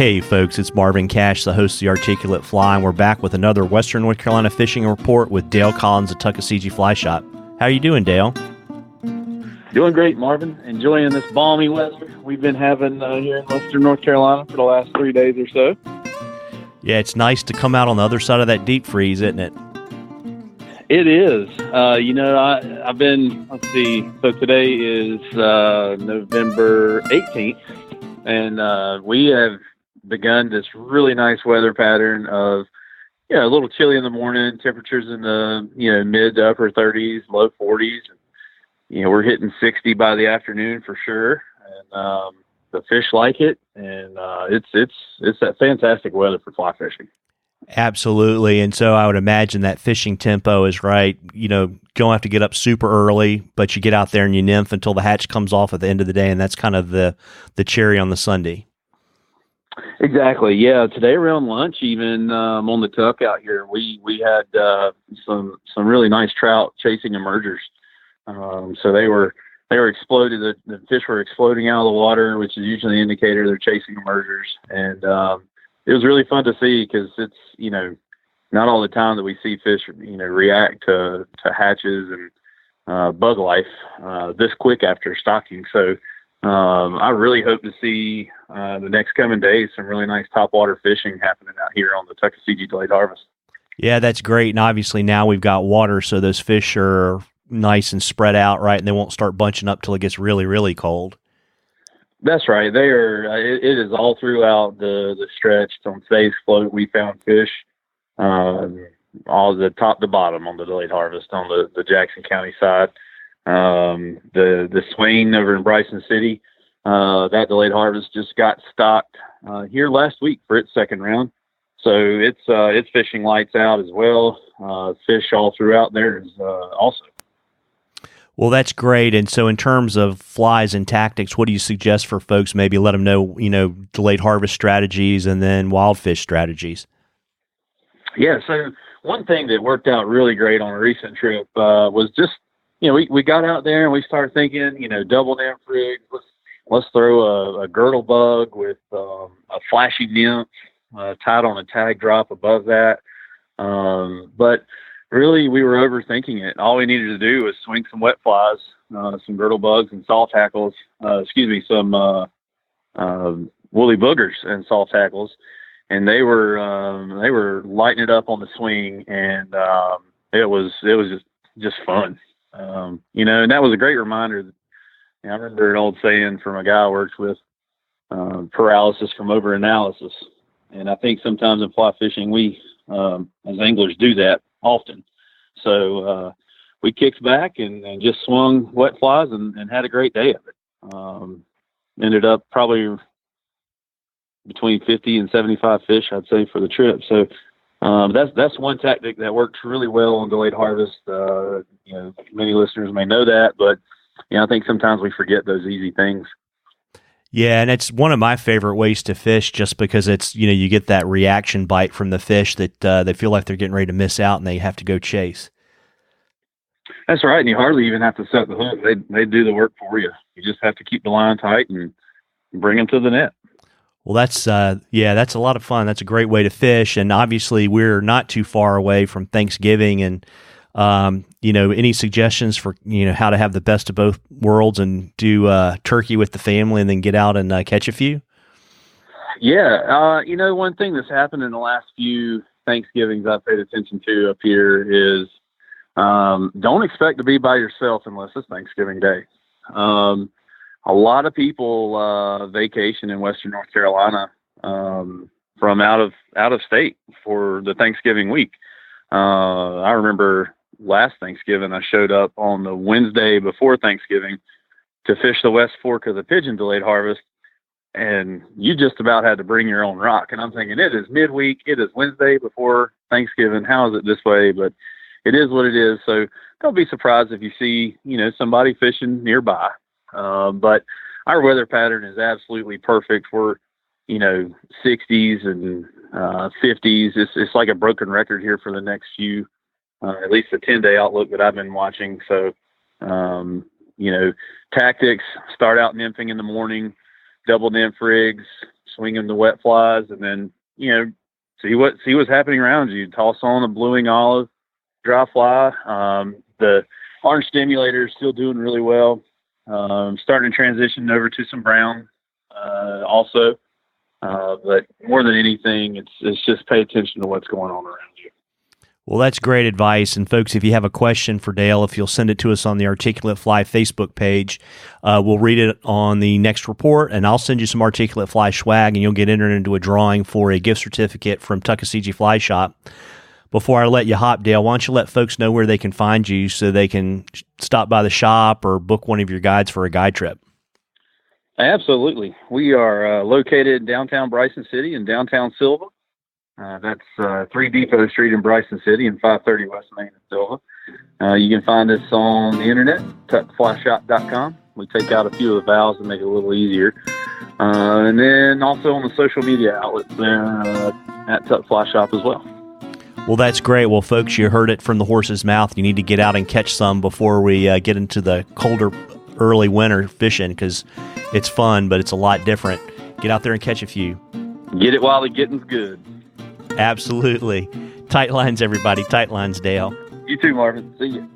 Hey folks, it's Marvin Cash, the host of The Articulate Fly, and we're back with another Western North Carolina fishing report with Dale Collins of Tuckaseegee Fly Shop. How are you doing, Dale? Doing great, Marvin. Enjoying this balmy weather we've been having here in Western North Carolina for the last 3 days or so. Yeah, it's nice to come out on the other side of that deep freeze, isn't it? It is. I've been, let's see, so today is November 18th, and we have begun this really nice weather pattern of, a little chilly in the morning, temperatures in the, mid to upper 30s, low 40s. We're hitting 60 by the afternoon for sure. And the fish like it. And it's that fantastic weather for fly fishing. Absolutely. And so I would imagine that fishing tempo is right. Don't have to get up super early, but you get out there and you nymph until the hatch comes off at the end of the day. And that's kind of the cherry on the sundae. Exactly. Yeah. Today around lunch, even on the Tuck out here, we had some really nice trout chasing emergers. So they were exploded. The fish were exploding out of the water, which is usually an indicator they're chasing emergers. And it was really fun to see because it's not all the time that we see fish react to hatches and bug life this quick after stocking. So I really hope to see the next coming days some really nice topwater fishing happening out here on the Tuckaseegee delayed harvest. Yeah, that's great. And obviously now we've got water, so those fish are nice and spread out, right? And they won't start bunching up till it gets really, really cold. That's right. They are. It is all throughout the stretch. On today's float, we found fish all the top to bottom on the delayed harvest on the Jackson County side. The Swain over in Bryson City, that delayed harvest just got stocked here last week for its second round. So it's fishing lights out as well. Fish all throughout there is also. Well, that's great. And so in terms of flies and tactics, what do you suggest for folks? Maybe let them know, delayed harvest strategies and then wild fish strategies. Yeah. So one thing that worked out really great on a recent trip was just, we got out there and we started thinking, double nymph rig. Let's throw a girdle bug with a flashy nymph tied on a tag drop above that. But really, we were overthinking it. All we needed to do was swing some wet flies, some girdle bugs and salt tackles, some woolly boogers and salt tackles. And they were lighting it up on the swing, and it was just fun. And that was a great reminder. I remember an old saying from a guy I worked with, paralysis from over-analysis. And I think sometimes in fly fishing, we, as anglers, do that often. So we kicked back and just swung wet flies and had a great day of it. Ended up probably between 50 and 75 fish, I'd say, for the trip. So that's one tactic that works really well on delayed harvest. Many listeners may know that, but I think sometimes we forget those easy things. Yeah, and it's one of my favorite ways to fish just because it's, you get that reaction bite from the fish that they feel like they're getting ready to miss out and they have to go chase. That's right, and you hardly even have to set the hook. They do the work for you. You just have to keep the line tight and bring them to the net. Well, that's a lot of fun. That's a great way to fish, and obviously we're not too far away from Thanksgiving, and any suggestions for how to have the best of both worlds and do turkey with the family and then get out and catch a few? Yeah, one thing that's happened in the last few Thanksgivings I've paid attention to up here is don't expect to be by yourself unless it's Thanksgiving Day. A lot of people vacation in Western North Carolina from out of state for the Thanksgiving week. I remember last Thanksgiving, I showed up on the Wednesday before Thanksgiving to fish the West Fork of the Pigeon delayed harvest, and you just about had to bring your own rock. And I'm thinking, it is midweek, it is Wednesday before Thanksgiving. How is it this way? But it is what it is. So don't be surprised if you see, somebody fishing nearby. But our weather pattern is absolutely perfect. We're, 60s and 50s. It's like a broken record here for the next few, at least the 10-day outlook that I've been watching. So, tactics, start out nymphing in the morning, double nymph rigs, swinging the wet flies, and then, see what's happening around you. Toss on a blueing olive, dry fly. The orange stimulator is still doing really well. Starting to transition over to some brown also. But more than anything, it's just pay attention to what's going on around you. Well, that's great advice. And folks, if you have a question for Dale, if you'll send it to us on the Articulate Fly Facebook page, we'll read it on the next report, and I'll send you some Articulate Fly swag, and you'll get entered into a drawing for a gift certificate from Tuckaseegee Fly Shop. Before I let you hop, Dale, why don't you let folks know where they can find you so they can stop by the shop or book one of your guides for a guide trip? Absolutely. We are located in downtown Bryson City and downtown Silva. That's 3 Depot Street in Bryson City and 530 West Main in Silva. You can find us on the internet, tuckflyshop.com. We take out a few of the vowels to make it a little easier. And then also on the social media outlets there at Tuck Fly Shop as well. Well, that's great. Well, folks, you heard it from the horse's mouth. You need to get out and catch some before we get into the colder early winter fishing, because it's fun, but it's a lot different. Get out there and catch a few. Get it while the getting's good. Absolutely. Tight lines, everybody. Tight lines, Dale. You too, Marvin. See you.